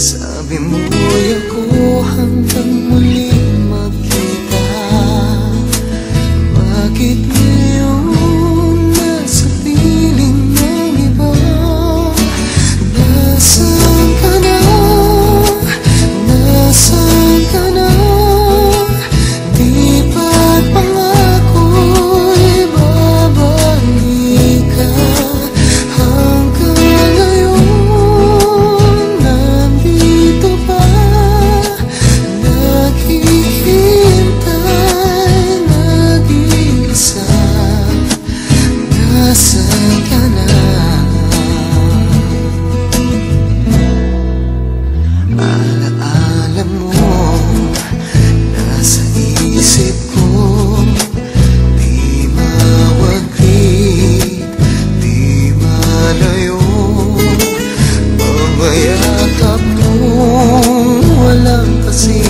Sabi mo'y ako hanggang muli magkita. Bakit ngayon nasa piling ng iba? Nasaan ka na? Nasaan ka na? Di ba't pangako'y babalik ka? Hanggang ngayon nandito pa, naghihintay, nag-iisa. Nasaan ka na? Alaala mo, nasa isip ko, di mawaglit, di malayo. Mga yakap mo walang kasi